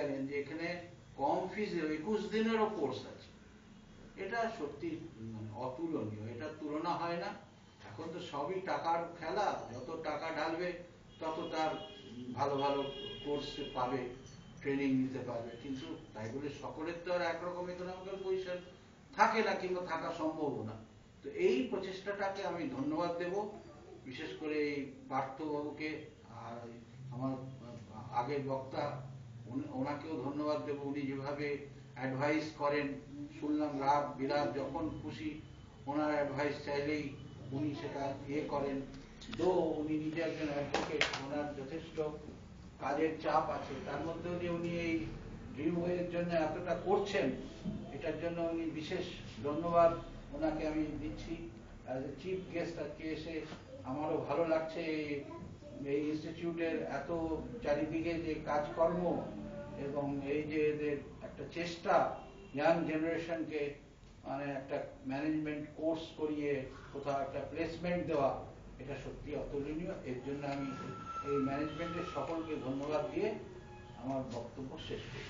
গেলেন যে এখানে কম ফিজে 21 দিনেরও কোর্স আছে, এটা সত্যি অতুলনীয়, এটা তুলনা হয় না। এখন তো সবই টাকার খেলা, যত টাকা ঢালবে তত তার ভালো ভালো কোর্স পাবে, ট্রেনিং নিতে পারবে। কিন্তু তাই বলে সকলের তো আর একরকম ইকোনমিক্যাল পজিশন থাকে না, কিংবা থাকা সম্ভব না। তো এই প্রচেষ্টাটাকে আমি ধন্যবাদ দেব, বিশেষ করে এই পার্থবাবুকে, আর আমার আগের বক্তা ওনাকেও ধন্যবাদ দেব। উনি যেভাবে অ্যাডভাইস করেন, শুনলাম রাত বিরাত যখন খুশি ওনার অ্যাডভাইস চাইলেই উনি সেটা করেন। তো উনি নিজে একজন অ্যাডভোকেট, ওনার যথেষ্ট কাজের চাপ আছে, তার মধ্যেও যে উনি এই ড্রিম ওয়ের জন্য এতটা করছেন, এটার জন্য উনি বিশেষ ধন্যবাদ ওনাকে আমি দিচ্ছি। অ্যাজ এ চিফ গেস্ট আজকে এসে আমারও ভালো লাগছে। এই ইনস্টিটিউটের এত চারিদিকে যে কাজকর্ম এবং এই যে এদের একটা চেষ্টা ইয়াং জেনারেশনকে মানে একটা ম্যানেজমেন্ট কোর্স করিয়ে কোথাও একটা প্লেসমেন্ট দেওয়া, এটা সত্যি অতুলনীয়। এর জন্য আমি এই ম্যানেজমেন্টের সকলকে ধন্যবাদ দিয়ে আমার বক্তব্য শেষ করি।